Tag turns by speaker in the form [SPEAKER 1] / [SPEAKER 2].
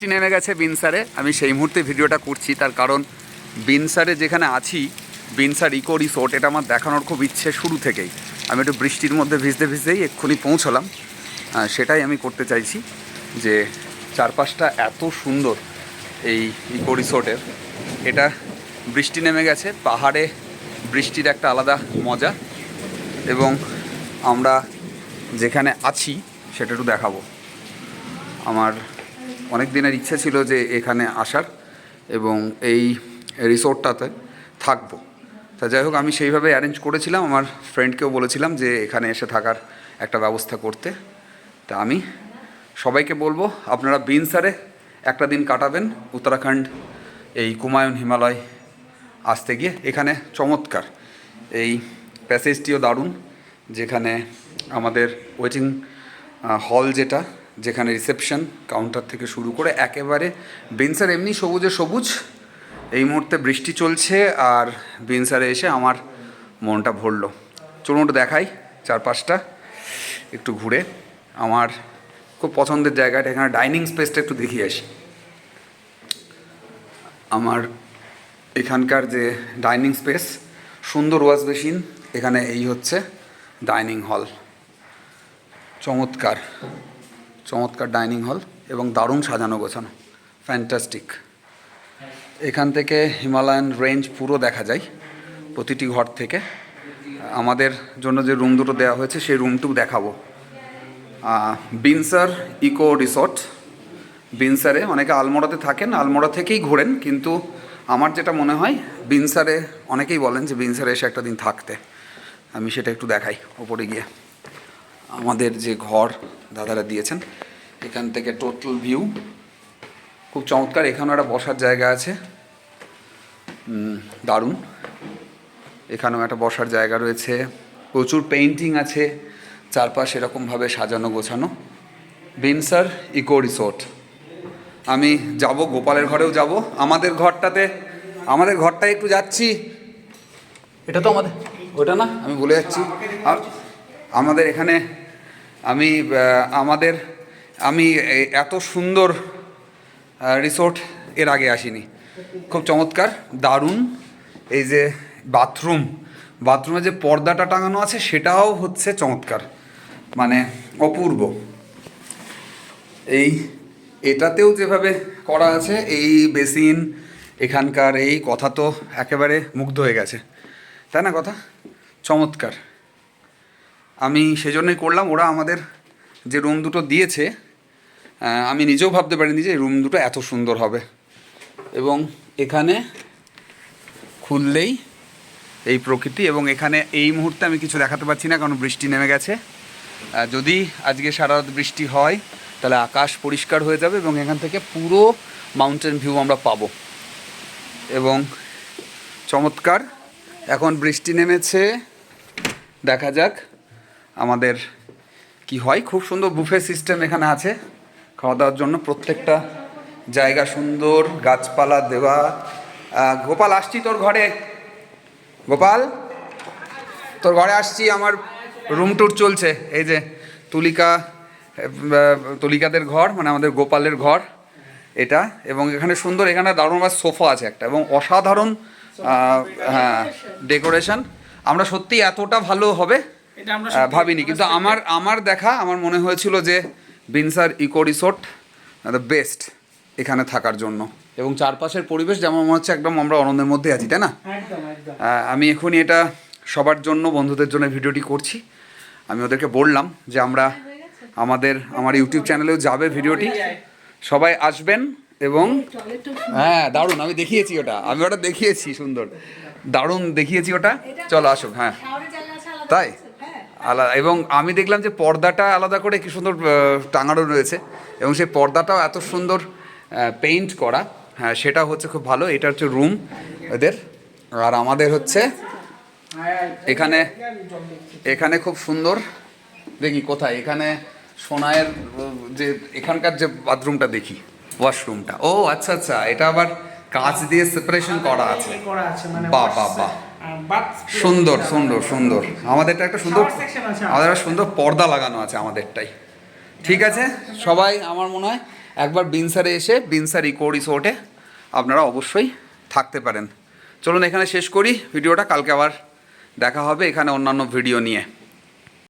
[SPEAKER 1] নেমে গেছে বিনসারে। আমি সেই মুহূর্তে ভিডিওটা করছি, তার কারণ বিনসারে যেখানে আছি, বিনসার ইকো রিসোর্ট, এটা আমার দেখানোর খুব ইচ্ছে শুরু থেকেই। আমি একটু বৃষ্টির মধ্যে ভিজতে ভিজতেই এক্ষুনি পৌঁছলাম। সেটাই আমি করতে চাইছি যে চারপাশটা এত সুন্দর এই ইকো রিসোর্টের। এটা বৃষ্টি নেমে গেছে, পাহাড়ে বৃষ্টির একটা আলাদা মজা, এবং আমরা যেখানে আছি সেটা একটু দেখাবো। আমার অনেক দিনের ইচ্ছে ছিল যে এখানে আসার এবং এই রিসোর্টটাতে থাকবো। তা যাই হোক, আমি সেইভাবে অ্যারেঞ্জ করেছিলাম, আমার ফ্রেন্ডকেও বলেছিলাম যে এখানে এসে থাকার একটা ব্যবস্থা করতে। তা আমি সবাইকে বলবো আপনারা বিনসারে একটা দিন কাটাবেন। উত্তরাখণ্ড এই কুমায়ুন হিমালয় আসতে গিয়ে এখানে চমৎকার এই প্যাসেজটিও দারুণ, যেখানে আমাদের ওয়েটিং হল যেখানে রিসেপশন কাউন্টার থেকে শুরু করে একেবারে বিনসার এমনি সবুজে সবুজ। এই মুহূর্তে বৃষ্টি চলছে আর বিনসারে এসে আমার মনটা ভরলো। চলুন একটু দেখাই চারপাশটা একটু ঘুরে। আমার খুব পছন্দের জায়গাটা, এখানে ডাইনিং স্পেসটা একটু দেখিয়ে আসি। আমার এখানকার যে ডাইনিং স্পেস, সুন্দর ওয়াশ বেসিন, এখানে এই হচ্ছে ডাইনিং হল। চমৎকার চমৎকার ডাইনিং হল এবং দারুণ সাজানো গোছানো, ফ্যান্টাস্টিক। এখান থেকে হিমালয়ান রেঞ্জ পুরো দেখা যায় প্রতিটি ঘর থেকে। আমাদের জন্য যে রুম দুটো দেওয়া হয়েছে সেই রুমটুকু দেখাবো। বিনসার ইকো রিসর্ট, বিনসারে অনেকে আলমোড়াতে থাকেন, আলমোড়া থেকেই ঘোরেন, কিন্তু আমার যেটা মনে হয় বিনসারে, অনেকেই বলেন যে বিনসারে এসে একটা দিন থাকতে। আমি সেটা একটু দেখাই ওপরে গিয়ে। আমাদের যে ঘর দাদারা দিয়েছেন, এখান থেকে টোটাল ভিউ খুব চমৎকার। এখানেও একটা বসার জায়গা আছে, দারুণ। এখানেও একটা বসার জায়গা রয়েছে, প্রচুর পেইন্টিং আছে, চারপাশ এরকমভাবে সাজানো গোছানো। Binsar eco resort. আমি যাব, গোপালের ঘরেও যাব। আমাদের ঘরটায় একটু যাচ্ছি। এটা তো আমাদের, ওটা না, আমি বলে যাচ্ছি। আমাদের এখানে আমি এত সুন্দর রিসোর্ট এর আগে আসিনি। খুব চমৎকার, দারুণ। এই যে বাথরুমে যে পর্দাটা টাঙানো আছে সেটাও হচ্ছে চমৎকার, মানে অপূর্ব। এটাতেও যেভাবে করা আছে, এই বেসিন, এখানকার এই কথা তো একেবারে মুগ্ধ হয়ে গেছে, তাই না? কথা চমৎকার। আমি সেজন্যই করলাম। ওরা আমাদের যে রুম দুটো দিয়েছে, আমি নিজেও ভাবতে পারিনি যে এই রুম দুটো এত সুন্দর হবে। এবং এখানে খুললেই এই প্রকৃতি, এবং এখানে এই মুহূর্তে আমি কিছু দেখাতে পারছি না কারণ বৃষ্টি নেমে গেছে। যদি আজকে সারা রাত বৃষ্টি হয় তাহলে আকাশ পরিষ্কার হয়ে যাবে এবং এখান থেকে পুরো মাউন্টেন ভিউ আমরা পাবো। এবং চমৎকার, এখন বৃষ্টি নেমেছে, দেখা যাক আমাদের কি হয়। খুব সুন্দর বুফে সিস্টেম এখানে আছে খাওয়া দাওয়ার জন্য, প্রত্যেকটা জায়গা সুন্দর, গাছপালা দেওয়া। গোপাল, আসছি তোর ঘরে। গোপাল, তোর ঘরে আসছি, আমার রুম ট্যুর চলছে। এই যে তুলিকাদের ঘর, মানে আমাদের গোপালের ঘর এটা। এবং এখানে সুন্দর, এখানে দারুণ সোফা আছে একটা, এবং অসাধারণ হ্যাঁ ডেকোরেশন। আমরা সত্যি এতটা ভালো হবে ভাবিনি, কিন্তু আমার মনে হয়েছিল যে Binsar eco resort the best এখানে থাকার জন্য। এবং চারপাশের পরিবেশ যেমন মনে হচ্ছে একদম আমরা আনন্দের মধ্যে আছি, তাই না? আমি এখনই এটা সবার জন্য, বন্ধুদের জন্য ভিডিওটি করছি। আমি ওদেরকে বললাম যে আমার ইউটিউব চ্যানেলেও যাবে ভিডিওটি, সবাই আসবেন। এবং হ্যাঁ দারুণ, আমি দেখিয়েছি ওটা দেখিয়েছি, সুন্দর দারুণ দেখিয়েছি ওটা। চলো আসুক। হ্যাঁ তাই আলাদা, এবং আমি দেখলাম যে পর্দাটা আলাদা করে কি সুন্দর টাঙানো রয়েছে, এবং সেই পর্দাটাও এত সুন্দর পেইন্ট করা। হ্যাঁ, সেটা হচ্ছে খুব ভালো। এটা হচ্ছে রুম এদের। আর আমাদের হচ্ছে এখানে খুব সুন্দর, দেখি কোথায়, এখানে সোনায়ের যে এখানকার যে বাথরুমটা দেখি, ওয়াশরুমটা, ও আচ্ছা আচ্ছা, এটা আবার কাঁচ দিয়ে সেপারেশন করা আছে। বাহ বাহ বাহ, সুন্দর সুন্দর সুন্দর। আমাদেরটা একটা সুন্দর পর্দা লাগানো আছে আমাদেরটাই। ঠিক আছে, সবাই আমার মনে হয় একবার বিনসারে এসে বিনসার ইকো রিসোর্টে আপনারা অবশ্যই থাকতে পারেন। চলুন এখানে শেষ করি ভিডিওটা, কালকে আবার দেখা হবে এখানে অন্যান্য ভিডিও নিয়ে।